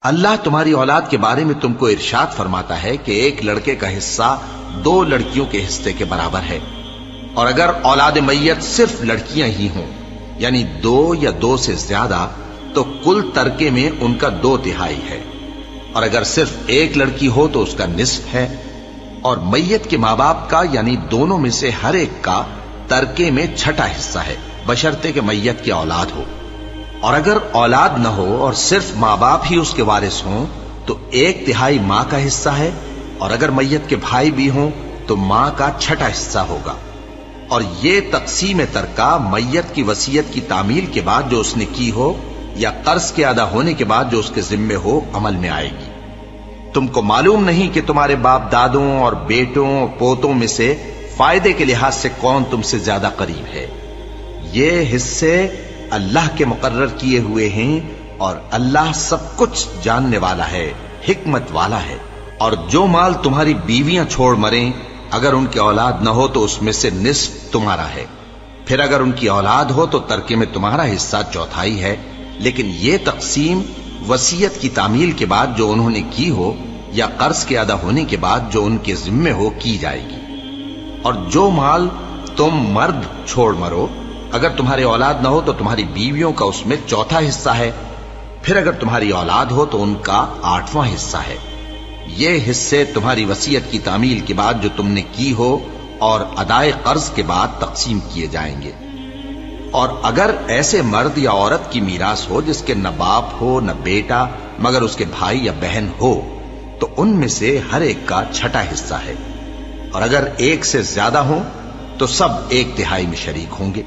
اللہ تمہاری اولاد کے بارے میں تم کو ارشاد فرماتا ہے کہ ایک لڑکے کا حصہ 2 لڑکیوں کے حصے کے برابر ہے، اور اگر اولاد میت صرف لڑکیاں ہی ہوں یعنی 2 یا 2 سے زیادہ تو کل ترکے میں ان کا 2/3 ہے، اور اگر صرف ایک لڑکی ہو تو اس کا نصف ہے، اور میت کے ماں باپ کا یعنی دونوں میں سے ہر ایک کا ترکے میں 6واں حصہ ہے، بشرطے کہ میت کی اولاد ہو، اور اگر اولاد نہ ہو اور صرف ماں باپ ہی اس کے وارث ہوں تو 1/3 ماں کا حصہ ہے، اور اگر میت کے بھائی بھی ہوں تو ماں کا 6واں حصہ ہوگا۔ اور یہ تقسیم ترکہ میت کی وصیت کی تعمیل کے بعد جو اس نے کی ہو یا قرض کے ادا ہونے کے بعد جو اس کے ذمے ہو عمل میں آئے گی۔ تم کو معلوم نہیں کہ تمہارے باپ دادوں اور بیٹوں اور پوتوں میں سے فائدے کے لحاظ سے کون تم سے زیادہ قریب ہے۔ یہ حصے اللہ کے مقرر کیے ہوئے ہیں، اور اللہ سب کچھ جاننے والا ہے، حکمت والا ہے۔ اور جو مال تمہاری بیویاں چھوڑ مریں اگر ان کی اولاد نہ ہو تو اس میں سے نصف تمہارا ہے، پھر اگر ان کی اولاد ہو تو ترکے میں تمہارا حصہ 1/4 ہے، لیکن یہ تقسیم وصیت کی تعمیل کے بعد جو انہوں نے کی ہو یا قرض کے ادا ہونے کے بعد جو ان کے ذمے ہو کی جائے گی۔ اور جو مال تم مرد چھوڑ مرو اگر تمہاری اولاد نہ ہو تو تمہاری بیویوں کا اس میں 1/4 حصہ ہے، پھر اگر تمہاری اولاد ہو تو ان کا 8واں حصہ ہے۔ یہ حصے تمہاری وصیت کی تعمیل کے بعد جو تم نے کی ہو اور ادائے قرض کے بعد تقسیم کیے جائیں گے۔ اور اگر ایسے مرد یا عورت کی میراث ہو جس کے نہ باپ ہو نہ بیٹا مگر اس کے بھائی یا بہن ہو تو ان میں سے ہر ایک کا 6واں حصہ ہے، اور اگر ایک سے زیادہ ہوں تو سب 1/3 میں شریک ہوں گے۔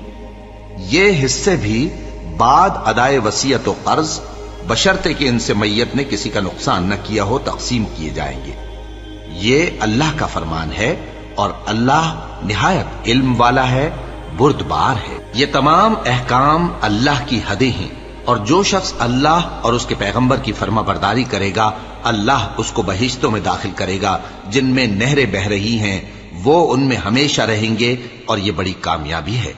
یہ حصے بھی بعد ادائے وصیت و قرض بشرطے کہ ان سے میت نے کسی کا نقصان نہ کیا ہو تقسیم کیے جائیں گے۔ یہ اللہ کا فرمان ہے، اور اللہ نہایت علم والا ہے، بردبار ہے۔ یہ تمام احکام اللہ کی حدیں ہیں، اور جو شخص اللہ اور اس کے پیغمبر کی فرما برداری کرے گا اللہ اس کو بہشتوں میں داخل کرے گا جن میں نہریں بہ رہی ہیں، وہ ان میں ہمیشہ رہیں گے، اور یہ بڑی کامیابی ہے۔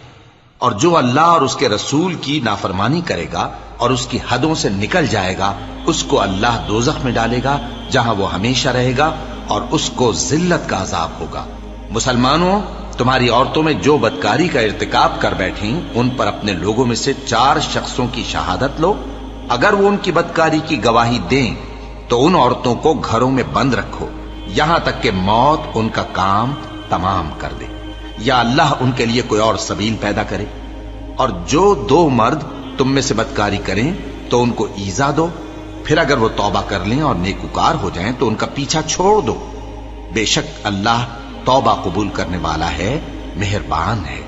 اور جو اللہ اور اس کے رسول کی نافرمانی کرے گا اور اس کی حدوں سے نکل جائے گا اس کو اللہ دوزخ میں ڈالے گا جہاں وہ ہمیشہ رہے گا، اور اس کو ذلت کا عذاب ہوگا۔ مسلمانوں، تمہاری عورتوں میں جو بدکاری کا ارتکاب کر بیٹھیں ان پر اپنے لوگوں میں سے 4 شخصوں کی شہادت لو، اگر وہ ان کی بدکاری کی گواہی دیں تو ان عورتوں کو گھروں میں بند رکھو یہاں تک کہ موت ان کا کام تمام کر دے، یا اللہ ان کے لیے کوئی اور سبیل پیدا کرے۔ اور جو 2 مرد تم میں سے بدکاری کریں تو ان کو ایذا دو، پھر اگر وہ توبہ کر لیں اور نیکوکار ہو جائیں تو ان کا پیچھا چھوڑ دو، بے شک اللہ توبہ قبول کرنے والا ہے، مہربان ہے۔